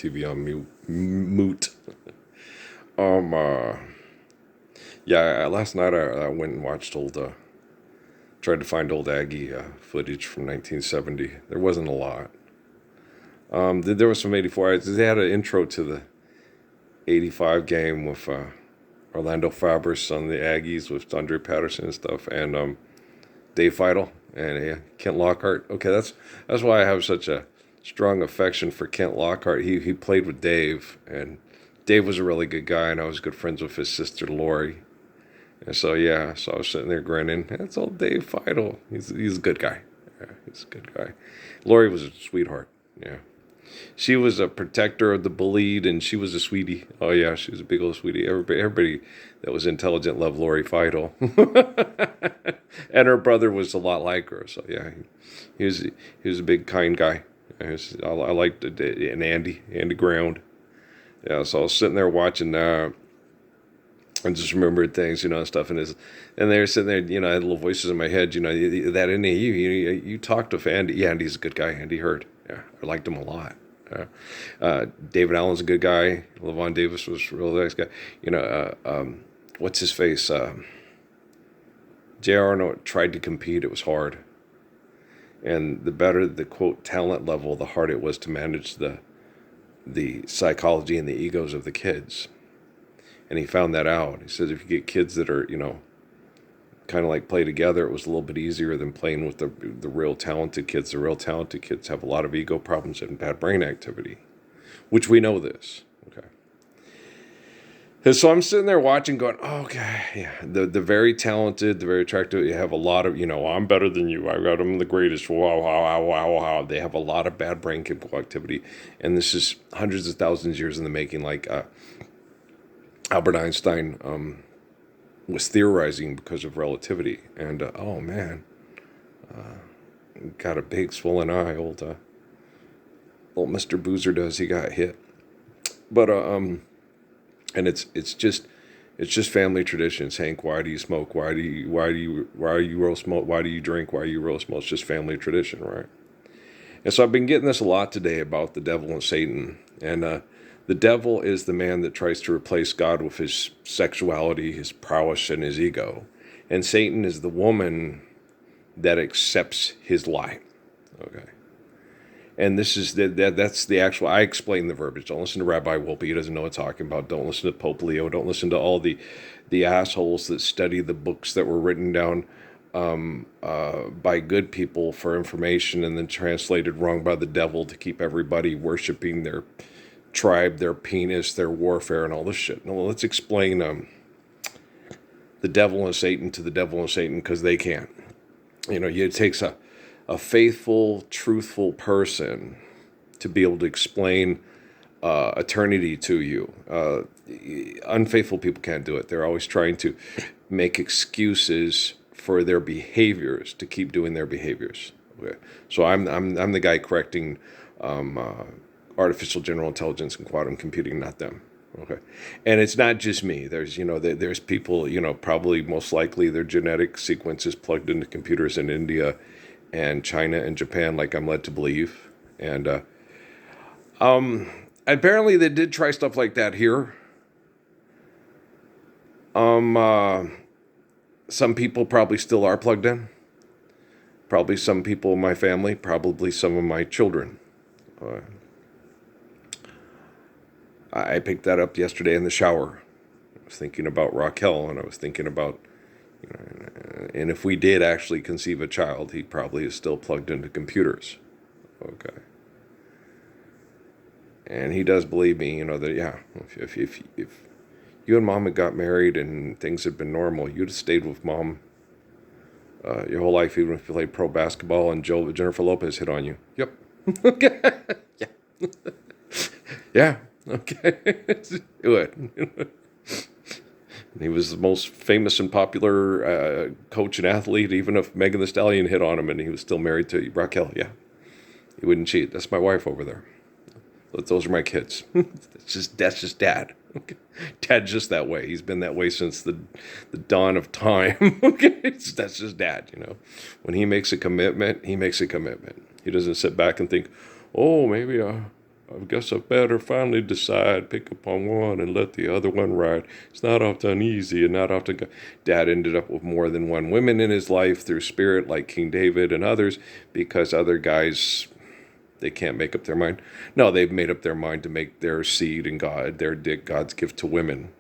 TV on mute. Um, uh, yeah, last night I went and watched tried to find old Aggie footage from 1970. There wasn't a lot. There was some 84. They had an intro to the 85 game with Orlando Fabris on the Aggies with Andre Patterson and stuff, and Dave Feidel and Kent Lockhart. Okay, that's why I have such a strong affection for Kent Lockhart. He played with Dave, and Dave was a really good guy, and I was good friends with his sister Lori. And so yeah, so I was sitting there grinning. That's old Dave Feidel. He's a good guy. Yeah, he's a good guy. Lori was a sweetheart. Yeah. She was a protector of the bullied, and she was a sweetie. Oh yeah, she was a big old sweetie. Everybody that was intelligent loved Lori Feidel, and her brother was a lot like her. So yeah, he was a big kind guy. I liked it, and Andy Ground. Yeah, so I was sitting there watching. And just remembered things, and stuff, and they were sitting there, I had little voices in my head, that any you talked to Andy. Yeah, Andy's a good guy. Andy Hurd. Yeah, I liked him a lot. David Allen's a good guy. Levon Davis was a real nice guy. What's his face? J.R. Arnold tried to compete. It was hard, and the better the quote talent level, the harder it was to manage the psychology and the egos of the kids. And he found that out. He says if you get kids that are, kind of like play together, it was a little bit easier than playing with the real talented kids. The real talented kids have a lot of ego problems and bad brain activity, which we know this. Okay. And so I'm sitting there watching going, oh, okay, yeah. The very talented, the very attractive, you have a lot of, I'm better than you. I got them the greatest. Wow, wow, wow, wow, wow. They have a lot of bad brain chemical activity. And this is hundreds of thousands of years in the making, like, Albert Einstein was theorizing because of relativity, and oh man, got a big swollen eye. Old Mister Boozer does. He got hit, but and it's just family traditions. Hank, why do you smoke? Why are you roll smoke? Why do you drink? Why are you roll smoke? It's just family tradition, right? And so I've been getting this a lot today about the devil and Satan, and the devil is the man that tries to replace God with his sexuality, his prowess, and his ego. And Satan is the woman that accepts his lie. Okay. And this is that's the actual, I explain the verbiage. Don't listen to Rabbi Wolpe. He doesn't know what I'm talking about. Don't listen to Pope Leo. Don't listen to all the assholes that study the books that were written down by good people for information and then translated wrong by the devil to keep everybody worshiping their tribe, their penis, their warfare, and all this shit. Now, let's explain the devil and Satan to the devil and Satan, because they can't. It takes a faithful, truthful person to be able to explain eternity to you. Unfaithful people can't do it. They're always trying to make excuses for their behaviors to keep doing their behaviors. Okay. So I'm the guy correcting artificial general intelligence and quantum computing, not them. Okay. And it's not just me. There's people, probably most likely their genetic sequences plugged into computers in India and China and Japan, like I'm led to believe. And apparently they did try stuff like that here. Some people probably still are plugged in. Probably some people in my family, probably some of my children. I picked that up yesterday in the shower. I was thinking about Raquel, and I was thinking about, and if we did actually conceive a child, he probably is still plugged into computers. Okay. And he does believe me, that, yeah, if you and mom had got married and things had been normal, you'd have stayed with mom your whole life, even if you played pro basketball and Jennifer Lopez hit on you. Yep. Yeah. Yeah. Okay. Do it. He was the most famous and popular coach and athlete, even if Megan Thee Stallion hit on him, and he was still married to Raquel. Yeah. He wouldn't cheat. That's my wife over there. Those are my kids. That's just dad. Okay. Dad's just that way. He's been that way since the dawn of time. Okay. That's just dad, When he makes a commitment, he makes a commitment. He doesn't sit back and think, oh, maybe I guess I better finally decide, pick upon one and let the other one ride. It's not often easy and not often. Dad ended up with more than one woman in his life through spirit, like King David and others, because other guys, they can't make up their mind. No, they've made up their mind to make their seed and God, their God's gift to women.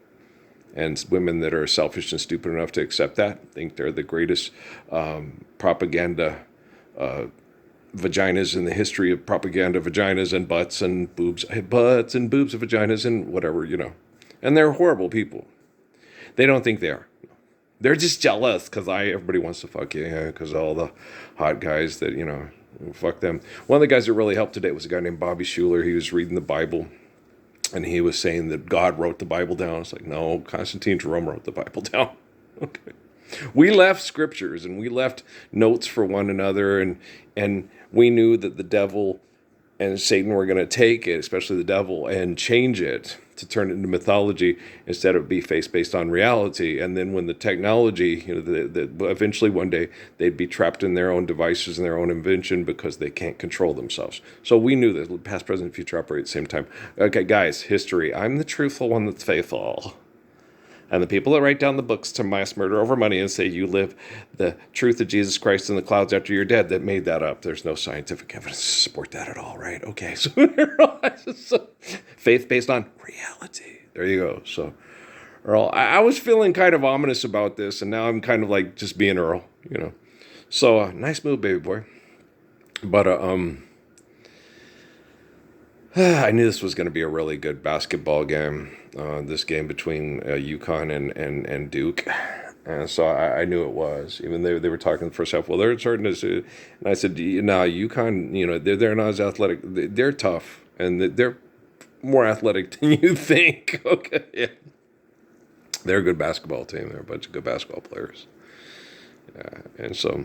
And women that are selfish and stupid enough to accept that think they're the greatest propaganda vaginas in the history of propaganda, vaginas and butts and boobs, butts and boobs of vaginas and whatever, And they're horrible people. They don't think they are. They're just jealous because everybody wants to fuck you, because all the hot guys that, fuck them. One of the guys that really helped today was a guy named Bobby Schuller. He was reading the Bible, and he was saying that God wrote the Bible down. It's like, no, Constantine Jerome wrote the Bible down. Okay. We left scriptures and we left notes for one another, and we knew that the devil and Satan were going to take it, especially the devil, and change it to turn it into mythology instead of be based on reality. And then when the technology, eventually one day they'd be trapped in their own devices and their own invention because they can't control themselves. So we knew that past, present, future operate at the same time. Okay, guys, history. I'm the truthful one that's faithful. And the people that write down the books to mass murder over money and say you live the truth of Jesus Christ in the clouds after you're dead, that made that up. There's no scientific evidence to support that at all, right? Okay, so faith based on reality. There you go. So, Earl, I was feeling kind of ominous about this, and now I'm kind of like just being Earl, So, nice move, baby boy. But, I knew this was going to be a really good basketball game. This game between UConn and Duke, and so I knew it was. Even though they were talking the first half, well, they're starting to. And I said, "No, UConn, they're not as athletic. They're tough, and they're more athletic than you think." Okay, yeah. They're a good basketball team. They're a bunch of good basketball players, and so.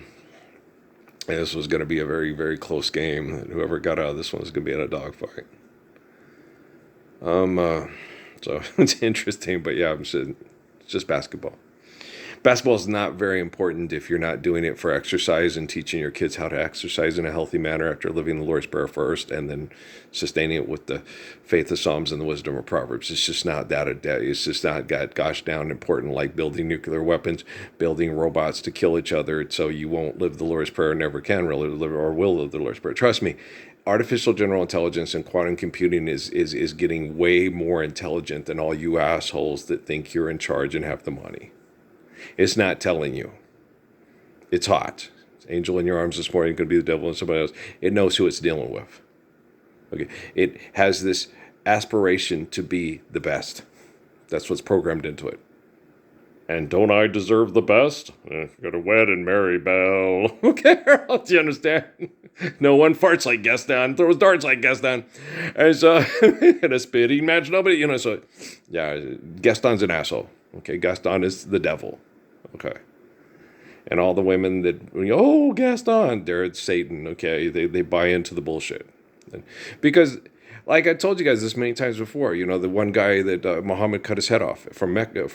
And this was going to be a very, very close game. Whoever got out of this one was going to be in a dogfight. So it's interesting, but yeah, it's just basketball. Basketball is not very important if you're not doing it for exercise and teaching your kids how to exercise in a healthy manner after living the Lord's Prayer first and then sustaining it with the faith of Psalms and the wisdom of Proverbs. It's just not that. It's just not gosh down important like building nuclear weapons, building robots to kill each other so you won't live the Lord's Prayer, never can really live or will live the Lord's Prayer. Trust me. Artificial general intelligence and quantum computing is getting way more intelligent than all you assholes that think you're in charge and have the money. It's not telling you. It's hot. It's angel in your arms this morning, could be the devil and somebody else. It knows who it's dealing with. Okay. It has this aspiration to be the best. That's what's programmed into it. And don't I deserve the best? Got a wedding, Mary Bell. Okay, do you understand? No one farts like Gaston, throws darts like Gaston. And so, in a spitting match, nobody, so, yeah, Gaston's an asshole. Okay, Gaston is the devil. Okay. And all the women that, Gaston, they're Satan. Okay, they buy into the bullshit. Because, like I told you guys this many times before, the one guy that Muhammad cut his head off from Mecca,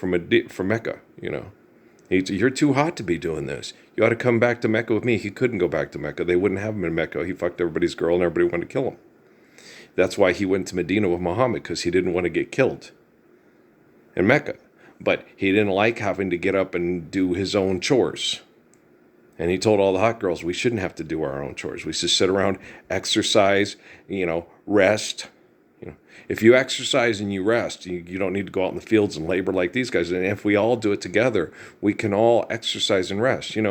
you're too hot to be doing this. You ought to come back to Mecca with me. He couldn't go back to Mecca. They wouldn't have him in Mecca. He fucked everybody's girl and everybody wanted to kill him. That's why he went to Medina with Muhammad, because he didn't want to get killed in Mecca. But he didn't like having to get up and do his own chores. And he told all the hot girls, we shouldn't have to do our own chores. We should sit around, exercise, rest. If you exercise and you rest, you don't need to go out in the fields and labor like these guys. And if we all do it together, we can all exercise and rest. You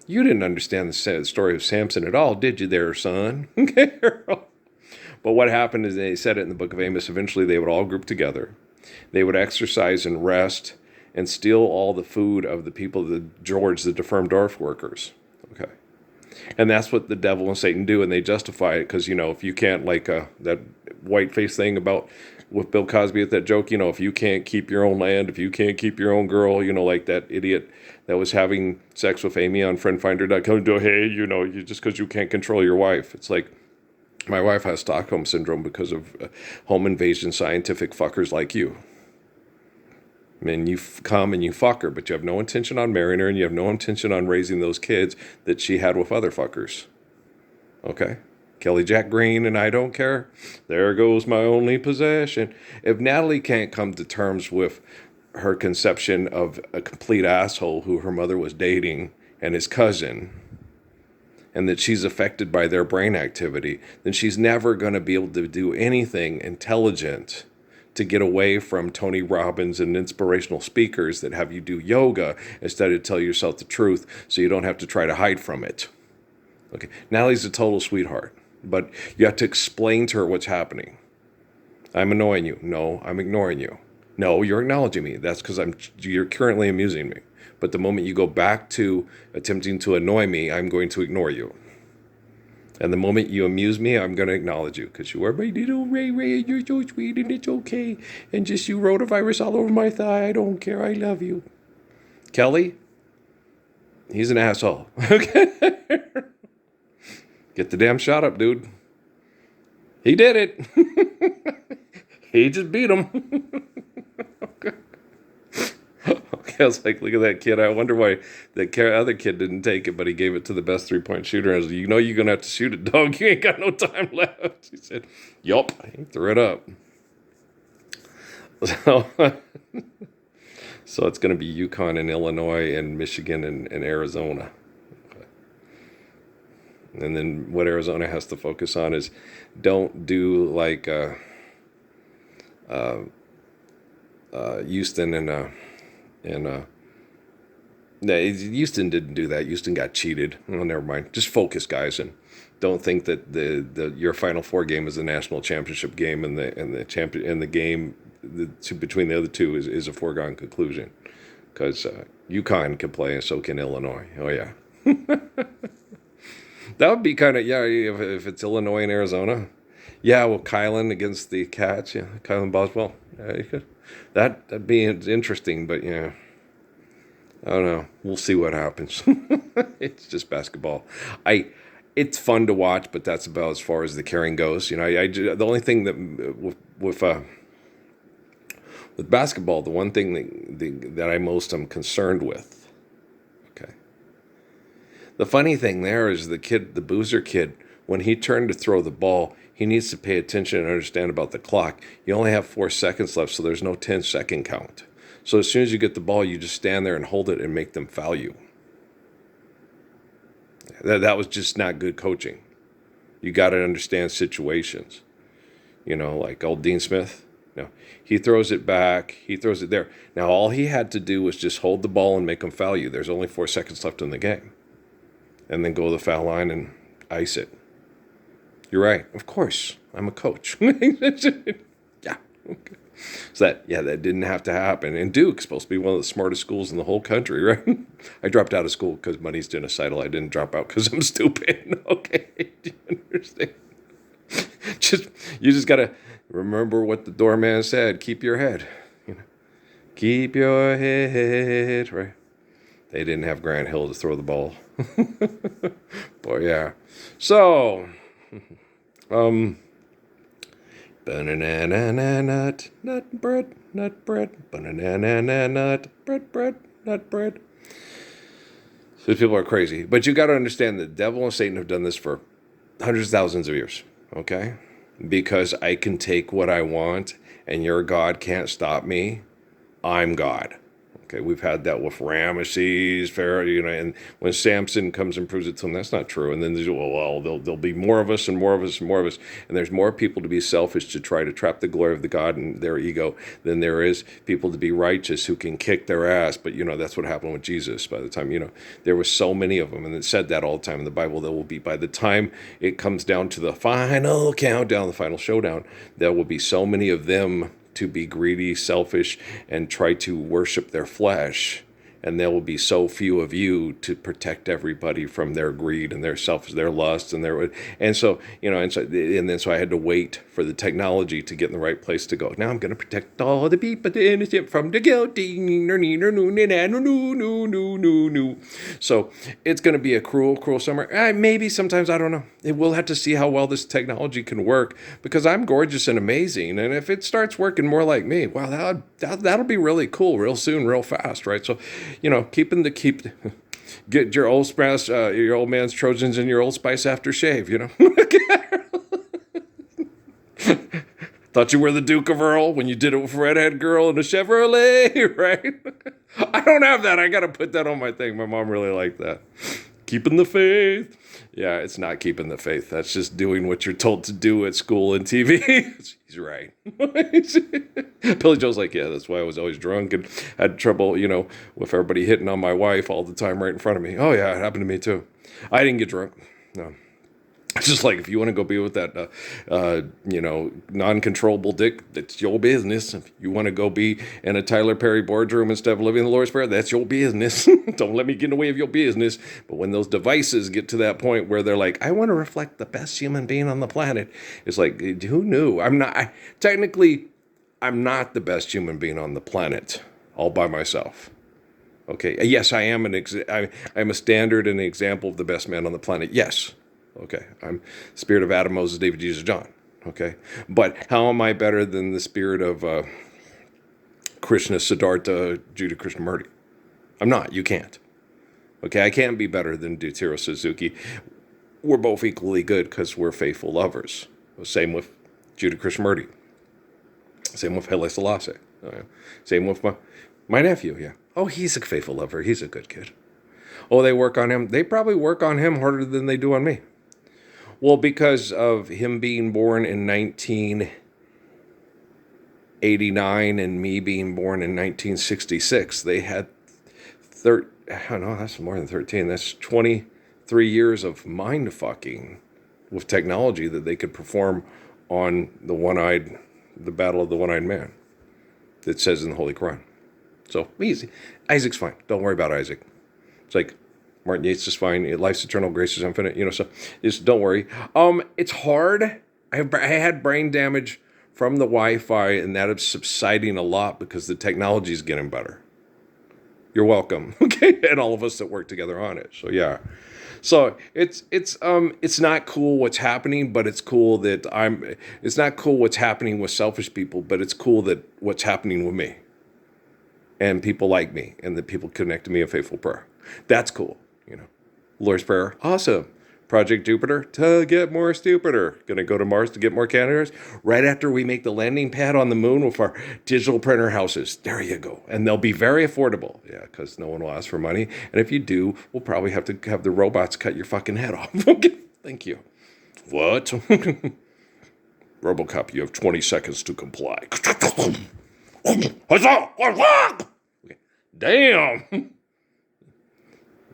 didn't understand the story of Samson at all, did you there, son? But what happened is, they said it in the book of Amos, eventually they would all group together. They would exercise and rest and steal all the food of the people, the Defurm-Dorf workers. Okay. And that's what the devil and Satan do, and they justify it because, if you can't, like that white-face thing about with Bill Cosby at that joke, if you can't keep your own land, if you can't keep your own girl, like that idiot that was having sex with Amy on friendfinder.com, hey, you just because you can't control your wife. It's like, my wife has Stockholm Syndrome because of home invasion scientific fuckers like you. And you come and you fuck her, but you have no intention on marrying her, and you have no intention on raising those kids that she had with other fuckers. Okay? Kelly Jack Green and I don't care. There goes my only possession. If Natalie can't come to terms with her conception of a complete asshole who her mother was dating and his cousin, and that she's affected by their brain activity, then she's never going to be able to do anything intelligent to get away from Tony Robbins and inspirational speakers that have you do yoga instead of tell yourself the truth so you don't have to try to hide from it. Okay, Natalie's a total sweetheart, but you have to explain to her what's happening. I'm annoying you. No, I'm ignoring you. No, you're acknowledging me. That's because you're currently amusing me. But the moment you go back to attempting to annoy me, I'm going to ignore you. And the moment you amuse me, I'm going to acknowledge you because you are my little Ray Ray and you're so sweet and it's okay. And just you rotavirus all over my thigh. I don't care. I love you. Kelly, he's an asshole. Okay. Get the damn shot up, dude. He did it. He just beat him. Okay. I was like, look at that kid. I wonder why that other kid didn't take it, but he gave it to the best three-point shooter. I was like, you know you're going to have to shoot it, dog. You ain't got no time left. He said, yup. He threw it up. So it's going to be UConn and Illinois and Michigan and Arizona. And then what Arizona has to focus on is don't do like Houston and no, Houston didn't do that. Houston got cheated. Oh, never mind. Just focus, guys, and don't think that your Final Four game is the national championship game, and the game between the other two is a foregone conclusion, because UConn can play and so can Illinois. Oh yeah, that would be kind of if it's Illinois and Arizona. Yeah, well, Kylan against the Cats. Yeah, Kylan Boswell. Yeah, you could. That'd be interesting, but yeah. I don't know. We'll see what happens. It's just basketball. It's fun to watch, but that's about as far as the caring goes. You know, the only thing that with basketball, the one thing that I most am concerned with. Okay. The funny thing there is the Boozer kid, when he turned to throw the ball, he needs to pay attention and understand about the clock. You only have 4 seconds left, so there's no 10-second count. So as soon as you get the ball, you just stand there and hold it and make them foul you. That was just not good coaching. You got to understand situations. You know, like old Dean Smith. No, he throws it back. He throws it there. Now, all he had to do was just hold the ball and make them foul you. There's only 4 seconds left in the game. And then go to the foul line and ice it. You're right. Of course. I'm a coach. Yeah. Okay. So that didn't have to happen. And Duke's supposed to be one of the smartest schools in the whole country, right? I dropped out of school because money's genocidal. I didn't drop out because I'm stupid. Okay, do you understand? You just gotta remember what the doorman said. Keep your head. You know, keep your head. Right? They didn't have Grant Hill to throw the ball. Boy, yeah. So, banana nut bread, banana nut bread. These people are crazy. But you got to understand the devil and Satan have done this for hundreds of thousands of years, okay? Because I can take what I want and your God can't stop me. I'm God. Okay, we've had that with Ramesses, Pharaoh, you know, and when Samson comes and proves it to them, that's not true. And then there'll be more of us and more of us and more of us. And there's more people to be selfish to try to trap the glory of the God in their ego than there is people to be righteous who can kick their ass. But, you know, that's what happened with Jesus by the time, you know, there was so many of them. And it said that all the time in the Bible. There will be, by the time it comes down to the final countdown, the final showdown, there will be so many of them to be greedy, selfish, and try to worship their flesh. And there will be so few of you to protect everybody from their greed and their selfish, their lust, and so I had to wait for the technology to get in the right place to go. Now I'm going to protect all the people, the innocent from the guilty. So it's going to be a cruel summer. Maybe sometimes, I don't know. We'll have to see how well this technology can work, because I'm gorgeous and amazing. And if it starts working more like me, wow, that'll be really cool, real soon, real fast, right? So, you know, get your old man's Trojans and your Old Spice after shave, you know. Thought you were the Duke of Earl when you did it with Redhead Girl and a Chevrolet, right? I don't have that. I got to put that on my thing. My mom really liked that. Keeping the faith. Yeah, it's not keeping the faith. That's just doing what you're told to do at school and TV. He's right. Billy Joe's like, yeah, that's why I was always drunk and had trouble, with everybody hitting on my wife all the time right in front of me. Oh, yeah, it happened to me too. I didn't get drunk. No. It's just like, if you want to go be with that, non-controllable dick, that's your business. If you want to go be in a Tyler Perry boardroom instead of living in the Lord's Prayer, that's your business. Don't let me get in the way of your business. But when those devices get to that point where they're like, I want to reflect the best human being on the planet, it's like, who knew? I'm not the best human being on the planet all by myself. Okay. Yes, I am I'm a standard and an example of the best man on the planet. Yes. Okay, I'm spirit of Adam, Moses, David, Jesus, John. Okay, but how am I better than the spirit of Krishna, Siddhartha, Judah Krishnamurti? I'm not. You can't. Okay, I can't be better than Dutiro Suzuki. We're both equally good because we're faithful lovers. Same with Judah Krishnamurti. Same with Haile Selassie. Same with my nephew, yeah. Oh, he's a faithful lover. He's a good kid. Oh, they work on him. They probably work on him harder than they do on me. Well, because of him being born in 1989 and me being born in 1966, they had that's more than 13. That's 23 years of mind fucking with technology that they could perform on the battle of the one-eyed man. It says in the Holy Quran. So easy. Isaac's fine. Don't worry about Isaac. It's like Martin Yates is fine. Life's eternal, grace is infinite. So just don't worry. It's hard. I had brain damage from the Wi-Fi, and that is subsiding a lot because the technology is getting better. You're welcome. Okay, and all of us that work together on it. So yeah. So it's not cool what's happening, but it's cool that it's not cool what's happening with selfish people, but it's cool that what's happening with me. And people like me, and that people connect to me in faithful prayer. That's cool. Lord's Prayer, awesome. Project Jupiter, to get more stupider. Gonna go to Mars to get more candidates. Right after we make the landing pad on the moon with our digital printer houses. There you go. And they'll be very affordable. Yeah, because no one will ask for money. And if you do, we'll probably have to have the robots cut your fucking head off. Okay, thank you. What? RoboCop, you have 20 seconds to comply. Damn.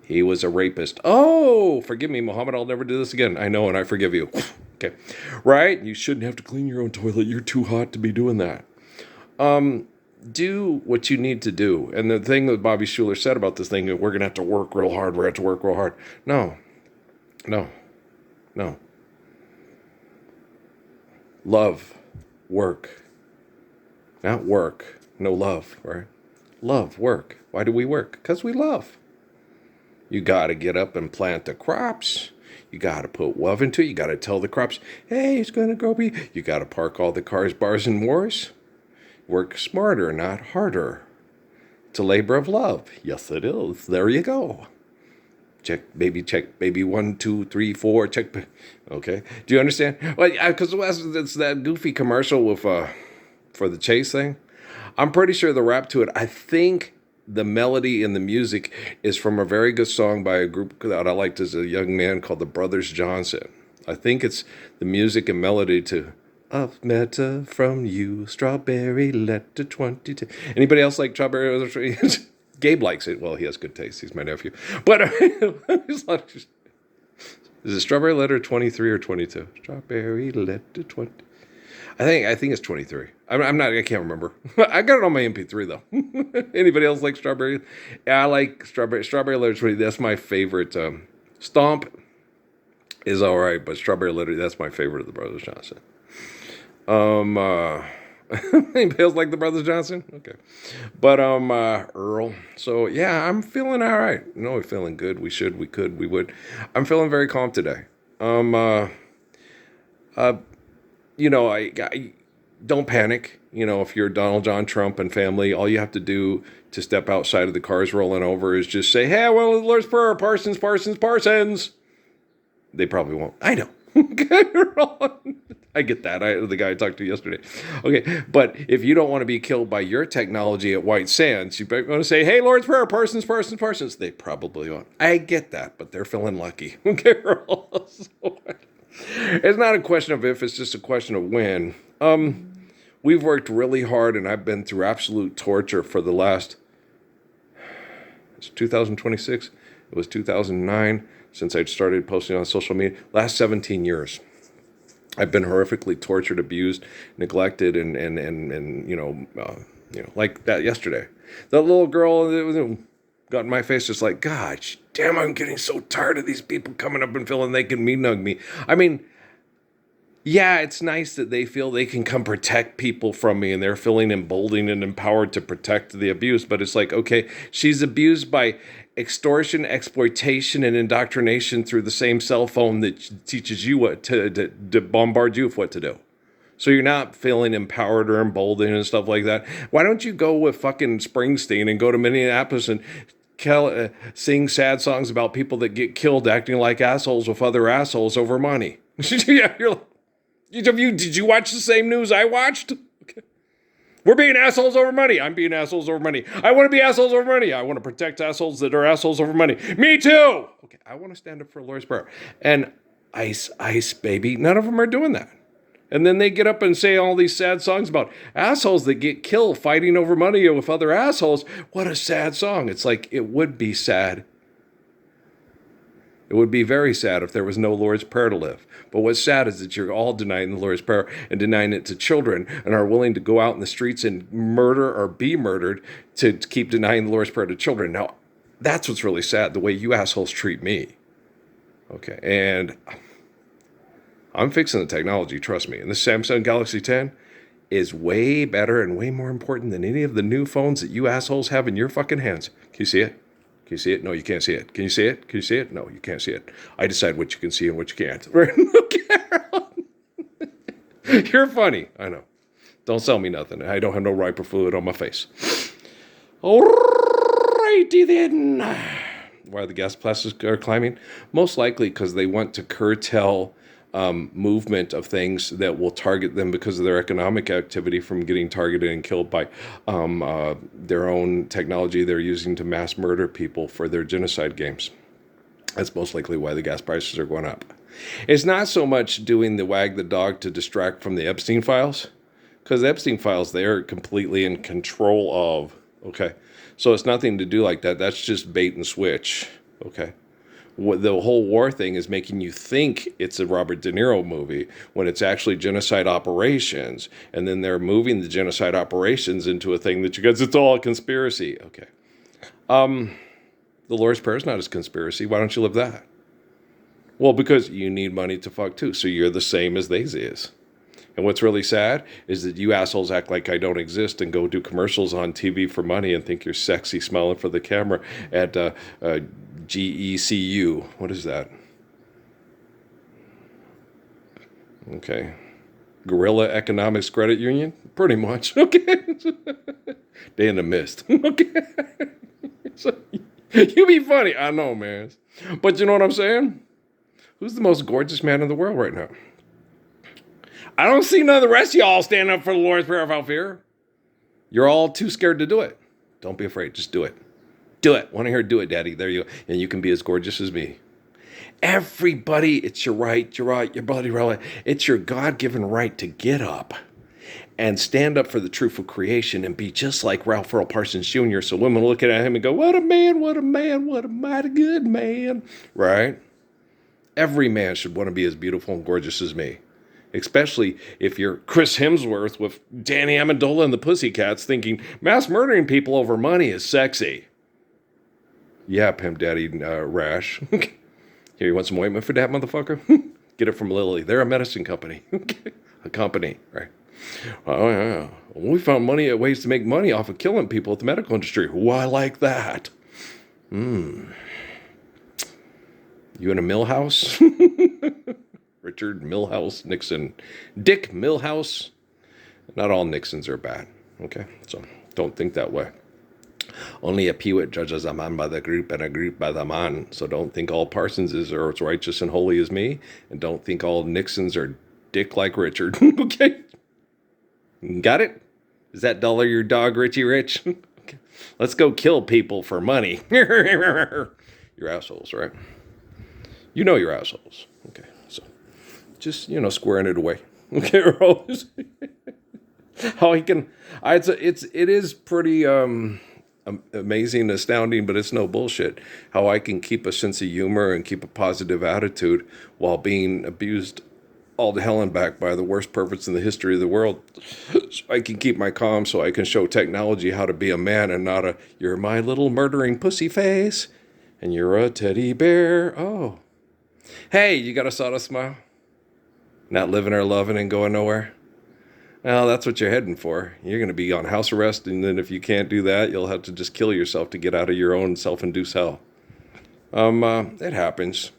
He was a rapist. Oh, forgive me, Muhammad. I'll never do this again. I know, and I forgive you. Okay. Right? You shouldn't have to clean your own toilet. You're too hot to be doing that. Do what you need to do. And the thing that Bobby Schuller said about this thing, we're going to have to work real hard. We're going to have to work real hard. No. Love. Work. Not work. No love, right? Love. Work. Why do we work? Because we love. You got to get up and plant the crops. You got to put love into it. You got to tell the crops, hey, it's going to grow. You got to park all the cars, bars, and wars. Work smarter, not harder. It's a labor of love. Yes, it is. There you go. Check, baby, 1, 2, 3, 4, check. Okay. Do you understand? Well, because it's that goofy commercial with for the Chase thing. I'm pretty sure the rap to it, I think the melody and the music is from a very good song by a group that I liked as a young man called the Brothers Johnson. I think it's the music and melody to A Letter from You, Strawberry Letter 22. Anybody else like Strawberry Letter? Gabe likes it. Well, he has good taste. He's my nephew. But is it Strawberry Letter 23 or 22? Strawberry Letter 20. I think it's 23. I'm not. I can't remember. I got it on my MP3 though. Anybody else like Strawberry? Yeah, I like Strawberry Letter 20. That's my favorite. Stomp is all right, but Strawberry Letter, that's my favorite of the Brothers Johnson. Anybody else like the Brothers Johnson? Okay, but Earl. So yeah, I'm feeling all right. We're feeling good. We should. We could. We would. I'm feeling very calm today. I don't panic. If you're Donald John Trump and family, all you have to do to step outside of the cars rolling over is just say, hey, well, the Lord's Prayer, Parsons. They probably won't. I know. I get that. The guy I talked to yesterday. Okay, but if you don't want to be killed by your technology at White Sands, you better going to say, "Hey, Lord's Prayer, persons." They probably won't. I get that, but they're feeling lucky. Okay, it's not a question of if; it's just a question of when. We've worked really hard, and I've been through absolute torture for the last. It's 2026. It was 2009 since I started posting on social media. Last 17 years. I've been horrifically tortured, abused, neglected, and like that yesterday. That little girl that got in my face, just like, God damn, I'm getting so tired of these people coming up and feeling they can nug me. I mean, yeah, it's nice that they feel they can come protect people from me and they're feeling emboldened and empowered to protect the abuse. But it's like, okay, she's abused by extortion, exploitation, and indoctrination through the same cell phone that teaches you what to bombard you with what to do. So you're not feeling empowered or emboldened and stuff like that. Why don't you go with fucking Springsteen and go to Minneapolis and sing sad songs about people that get killed acting like assholes with other assholes over money? Yeah, you're like, did you watch the same news I watched? Okay. We're being assholes over money. I'm being assholes over money. I want to be assholes over money. I want to protect assholes that are assholes over money. Me too. Okay, I want to stand up for Lord's Prayer. And ice, baby. None of them are doing that. And then they get up and say all these sad songs about assholes that get killed fighting over money with other assholes. What a sad song. It's like, it would be sad. It would be very sad if there was no Lord's Prayer to live. But what's sad is that you're all denying the Lord's Prayer and denying it to children and are willing to go out in the streets and murder or be murdered to keep denying the Lord's Prayer to children. Now, that's what's really sad, the way you assholes treat me. Okay, and I'm fixing the technology, trust me. And the Samsung Galaxy 10 is way better and way more important than any of the new phones that you assholes have in your fucking hands. Can you see it? Can you see it? No, you can't see it. Can you see it? Can you see it? No, you can't see it. I decide what you can see and what you can't. You're funny. I know. Don't sell me nothing. I don't have no Riper fluid on my face. Alrighty then. Why the gas prices are climbing? Most likely because they want to curtail movement of things that will target them because of their economic activity from getting targeted and killed by their own technology they're using to mass murder people for their genocide games. That's most likely why the gas prices are going up. It's not so much doing the wag the dog to distract from the Epstein files, because the Epstein files, they are completely in control of, okay? So it's nothing to do like that. That's just bait and switch, okay? The whole war thing is making you think it's a Robert De Niro movie when it's actually genocide operations. And then they're moving the genocide operations into a thing that you guys, it's all a conspiracy. Okay. The Lord's Prayer is not a conspiracy. Why don't you live that? Well, because you need money to fuck too. So you're the same as they is. And what's really sad is that you assholes act like I don't exist and go do commercials on TV for money and think you're sexy smiling for the camera at GECU. What is that? Okay. Guerrilla Economics Credit Union? Pretty much. Okay. Day in the mist. Okay. So, you be funny. I know, man. But you know what I'm saying? Who's the most gorgeous man in the world right now? I don't see none of the rest of y'all stand up for the Lord's Prayer without fear. You're all too scared to do it. Don't be afraid. Just do it. Do it. Want to hear do it, Daddy. There you go. And you can be as gorgeous as me. Everybody, it's your right, your bloody right. It's your God-given right to get up and stand up for the truth of creation and be just like Ralph Earl Parsons Jr. So women look at him and go, what a man, what a man, what a mighty good man. Right? Every man should want to be as beautiful and gorgeous as me. Especially if you're Chris Hemsworth with Danny Amendola and the Pussycats thinking mass murdering people over money is sexy. Yeah, Pimp Daddy Rash. Here, you want some ointment for that motherfucker? Get it from Lilly. They're a medicine company. A company, right? Oh, yeah. We found ways to make money off of killing people at the medical industry. Oh, I like that. You in a Milhouse? Richard Milhouse Nixon. Dick Milhouse. Not all Nixons are bad, okay? So don't think that way. Only a Pewitt judges a man by the group and a group by the man. So don't think all Parsonses are as righteous and holy as me. And don't think all Nixons are dick like Richard. Okay? Got it? Is that dollar your dog, Richie Rich? Okay. Let's go kill people for money. You're assholes, right? You know you're assholes. Okay, so just, squaring it away. Okay, Rose. How he can, it is pretty amazing, astounding, but it's no bullshit. How I can keep a sense of humor and keep a positive attitude while being abused all to hell and back by the worst perverts in the history of the world. So I can keep my calm, so I can show technology how to be a man and not you're my little murdering pussy face, and you're a teddy bear. Oh. Hey, you got a sawdust smile? Not living or loving and going nowhere? Well, that's what you're heading for. You're going to be on house arrest, and then if you can't do that, you'll have to just kill yourself to get out of your own self-induced hell. It happens.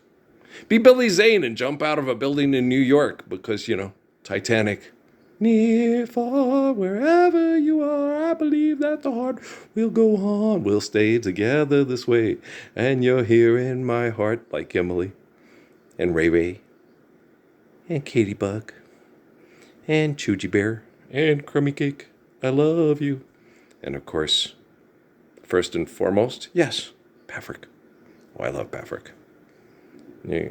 Be Billy Zane and jump out of a building in New York because, Titanic. Near, far, wherever you are, I believe that the heart will go on. We'll stay together this way, and you're here in my heart, like Emily and Ray Ray and Katie Bug and Choogy Bear and Crummy Cake. I love you. And of course, first and foremost, yes, Pavrik. Oh, I love Pavrik. Yeah.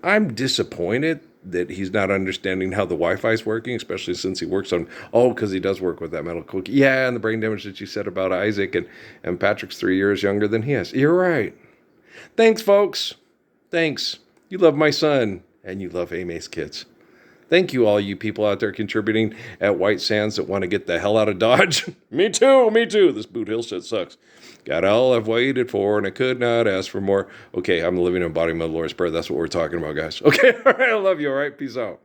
I'm disappointed that he's not understanding how the Wi-Fi is working, especially since he works on, because he does work with that metal cookie. Yeah, and the brain damage that you said about Isaac, and Patrick's 3 years younger than he is. You're right. Thanks, folks. Thanks. You love my son, and you love AMA's kids. Thank you, all you people out there contributing at White Sands that want to get the hell out of Dodge. Me too. This Boot Hill shit sucks. Got all I've waited for, and I could not ask for more. Okay, I'm the living embodiment of the Lord's Prayer. That's what we're talking about, guys. Okay, all right, I love you, all right? Peace out.